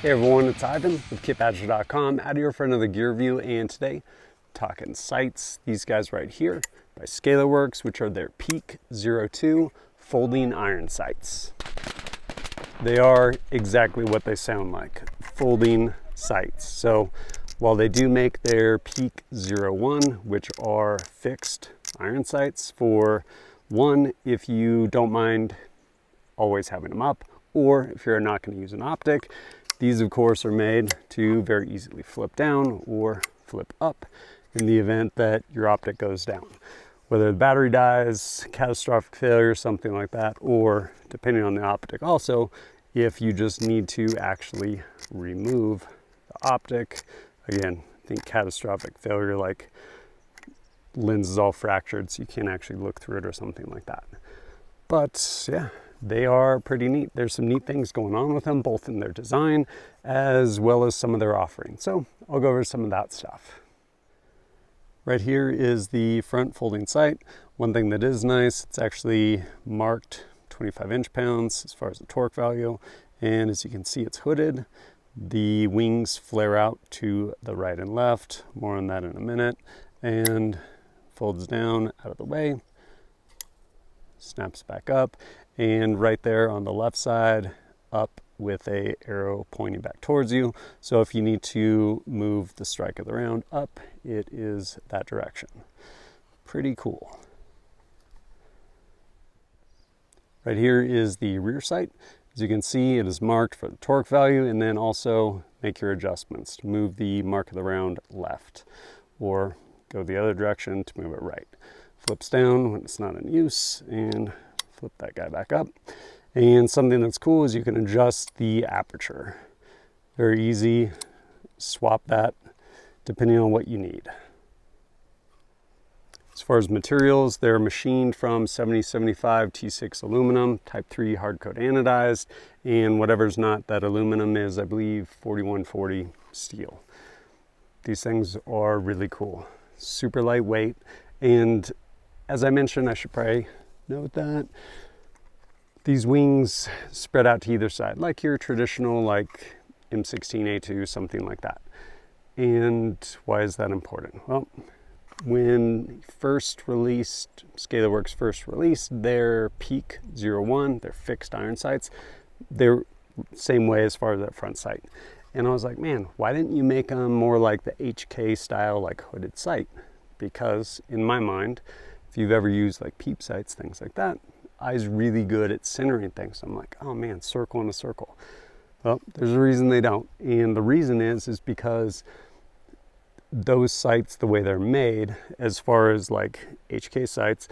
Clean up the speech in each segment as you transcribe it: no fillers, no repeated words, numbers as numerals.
Hey everyone, it's Ivan with KitBadger.com, out here for another gear review, and today talking sights. These guys right here by Scalarworks, which are their Peak 02 folding iron sights. They are exactly what they sound like, folding sights. So while they do make their Peak 01, which are fixed iron sights for one, if you don't mind always having them up, or if you're not going to use an optic, these of course are made to very easily flip down or flip up in the event that your optic goes down. Whether the battery dies, catastrophic failure, something like that, or depending on the optic also, if you just need to actually remove the optic. Again, think catastrophic failure, like lens is all fractured so you can't actually look through it or something like that. But yeah, they are pretty neat. There's some neat things going on with them, both in their design as well as some of their offerings. So I'll go over some of that stuff. Right here is the front folding sight. One thing that is nice, it's actually marked 25 inch-pounds as far as the torque value. And as you can see, it's hooded. The wings flare out to the right and left. More on that in a minute. And folds down out of the way. Snaps back up, and right there on the left side, up with a arrow pointing back towards you. So if you need to move the strike of the round up, it is that direction. Pretty cool. Right here is the rear sight. As you can see, it is marked for the torque value, and then also make your adjustments to move the mark of the round left, or go the other direction to move it right. Flips down when it's not in use, and flip that guy back up. And something that's cool is you can adjust the aperture. Very easy, swap that depending on what you need. As far as materials, they're machined from 7075 T6 aluminum, type 3 hard coat anodized, and whatever's not that aluminum is, I believe, 4140 steel. These things are really cool, super lightweight, and as I mentioned, I should probably note that these wings spread out to either side, like your traditional like M16A2, something like that. And why is that important? Well, when first released, Scalarworks first released their Peak 01, their fixed iron sights, they're same way as far as that front sight. And I was like, man, why didn't you make them more like the HK style, like hooded sight? Because in my mind, if you've ever used like peep sights, things like that, eye's really good at centering things. I'm like, oh man, circle in a circle. Well, there's a reason they don't. And the reason is because those sights, the way they're made, as far as like HK sights,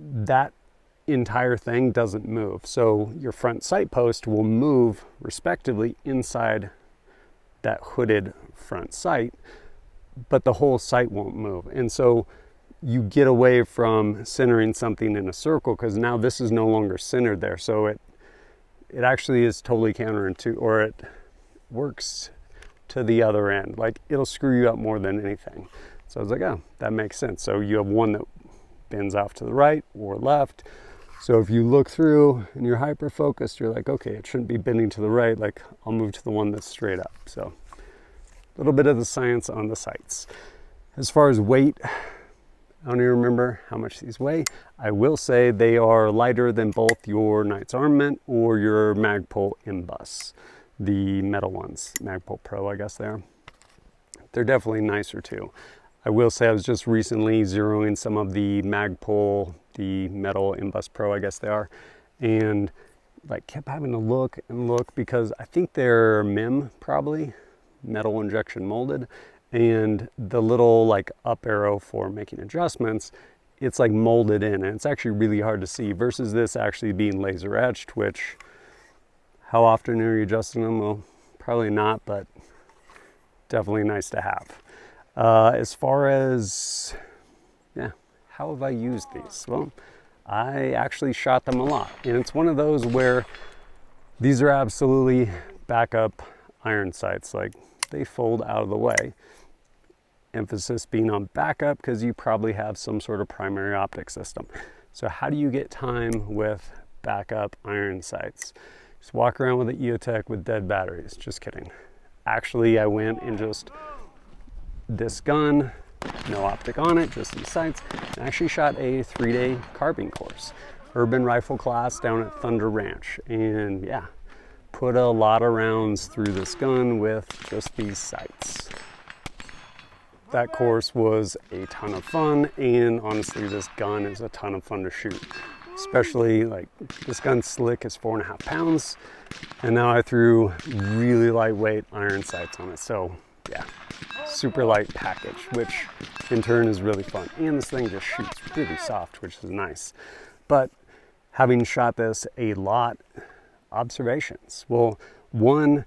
that entire thing doesn't move. So your front sight post will move respectively inside that hooded front sight, but the whole sight won't move. And so you get away from centering something in a circle, because now this is no longer centered there. So it actually is totally counterintuitive, or it works to the other end. Like, it'll screw you up more than anything. So I was like, oh, that makes sense. So you have one that bends off to the right or left. So if you look through and you're hyper focused, you're like, okay, it shouldn't be bending to the right. Like, I'll move to the one that's straight up. So a little bit of the science on the sights. As far as weight, I don't even remember how much these weigh. I will say they are lighter than both your Knight's Armament or your Magpul Imbus, the metal ones. Magpul Pro, I guess they are. They're definitely nicer too. I will say I was just recently zeroing some of the Magpul, the metal Imbus Pro, I guess they are, and like kept having to look and look, because I think they're MIM, probably metal injection molded. And the little like up arrow for making adjustments, it's like molded in, and it's actually really hard to see, versus this actually being laser etched, which, how often are you adjusting them? Well, probably not, but definitely nice to have. As far as, yeah, how have I used these? Well, I actually shot them a lot, and it's one of those where these are absolutely backup iron sights. Like, they fold out of the way. Emphasis being on backup, because you probably have some sort of primary optic system. So how do you get time with backup iron sights? Just walk around with an EOTech with dead batteries. Just kidding. Actually, I went and just, this gun, no optic on it, just these sights, and actually shot a 3-day carbine course, urban rifle class down at Thunder Ranch. And yeah, put a lot of rounds through this gun with just these sights. That course was a ton of fun, and honestly, this gun is a ton of fun to shoot. Especially, like, this gun's slick, is 4.5 pounds, and now I threw really lightweight iron sights on it. So yeah, super light package, which in turn is really fun. And this thing just shoots really soft, which is nice. But having shot this a lot, observations. Well, one,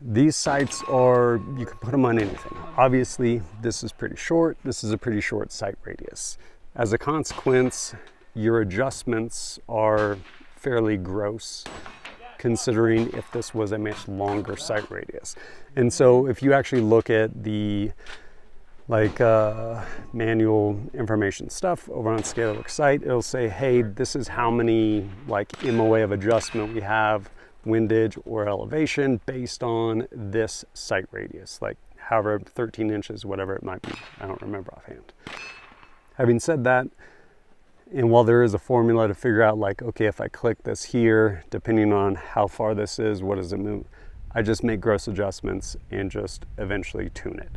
these sights are, you can put them on anything. Obviously, this is pretty short. This is a pretty short sight radius. As a consequence, your adjustments are fairly gross, considering if this was a much longer sight radius. And so if you actually look at the manual information stuff over on Scalarworks site, it'll say, hey, this is how many MOA of adjustment we have, windage or elevation based on this sight radius, however 13 inches, whatever it might be. I don't remember offhand. Having said that, and while there is a formula to figure out okay, if I click this here, depending on how far this is, what does it move? I just make gross adjustments and just eventually tune it.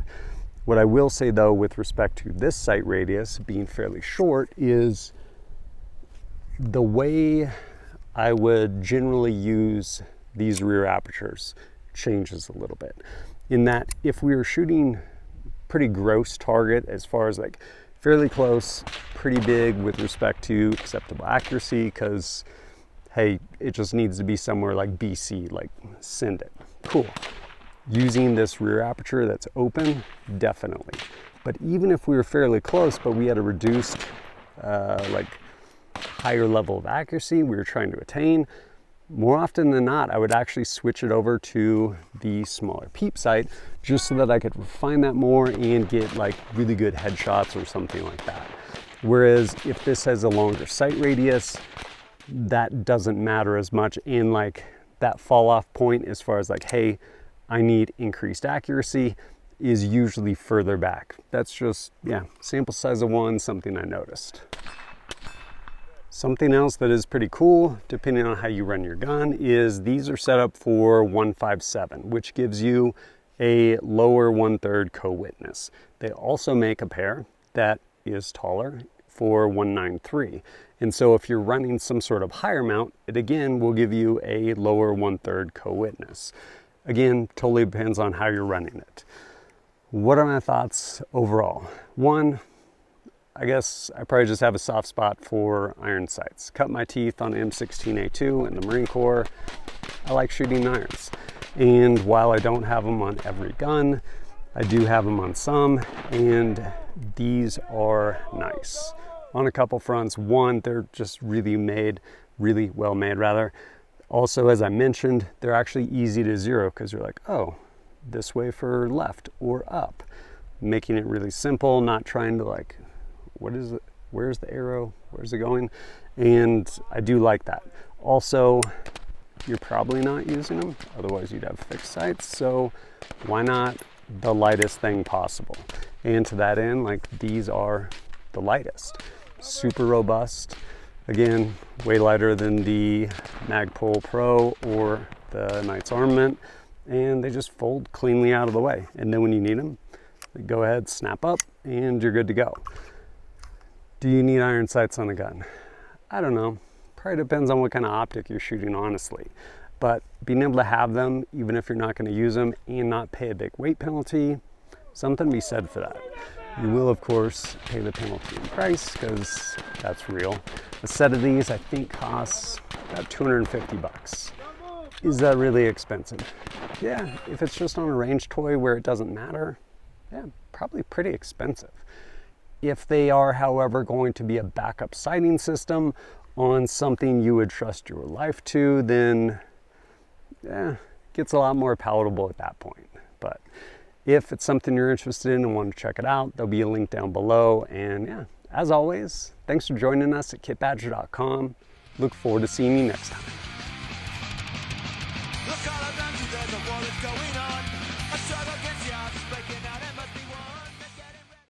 What I will say though, with respect to this sight radius being fairly short, is the way I would generally use these rear apertures changes a little bit. In that, if we were shooting pretty gross target, as far as fairly close, pretty big with respect to acceptable accuracy, because hey, it just needs to be somewhere like BC, send it. Cool. Using this rear aperture that's open, definitely. But even if we were fairly close, but we had a reduced, higher level of accuracy we were trying to attain, more often than not, I would actually switch it over to the smaller peep sight, just so that I could refine that more and get really good headshots or something like that. Whereas if this has a longer sight radius, that doesn't matter as much. And that fall off point, as far as hey, I need increased accuracy, is usually further back. That's just, yeah, sample size of 1, something I noticed. Something else that is pretty cool, depending on how you run your gun, is these are set up for 157, which gives you a lower 1/3 co-witness. They also make a pair that is taller for 193. And so if you're running some sort of higher mount, it again will give you a lower 1/3 co-witness. Again, totally depends on how you're running it. What are my thoughts overall? One, I guess I probably just have a soft spot for iron sights. Cut my teeth on M16A2 in the Marine Corps. I like shooting irons. And while I don't have them on every gun, I do have them on some, and these are nice. On a couple fronts. One, they're just really well made rather. Also, as I mentioned, they're actually easy to zero, because you're oh, this way for left or up. Making it really simple, not trying to what is it? Where's the arrow? Where's it going? And I do like that. Also, you're probably not using them, otherwise you'd have fixed sights. So why not the lightest thing possible? And to that end, these are the lightest. Super robust. Again, way lighter than the Magpul Pro or the Knight's Armament, and they just fold cleanly out of the way. And then when you need them, go ahead, snap up, and you're good to go. Do you need iron sights on a gun? I don't know. Probably depends on what kind of optic you're shooting, honestly. But being able to have them, even if you're not going to use them, and not pay a big weight penalty, something to be said for that. You will, of course, pay the penalty in price, because that's real. A set of these, I think, costs about 250 bucks. Is that really expensive? Yeah, if it's just on a range toy where it doesn't matter, yeah, probably pretty expensive. If they are, however, going to be a backup sighting system on something you would trust your life to, then yeah, it gets a lot more palatable at that point. But if it's something you're interested in and want to check it out, there'll be a link down below. And yeah, as always, thanks for joining us at kitbadger.com. Look forward to seeing you next time. Look all around you, there's a war that's going on. A struggle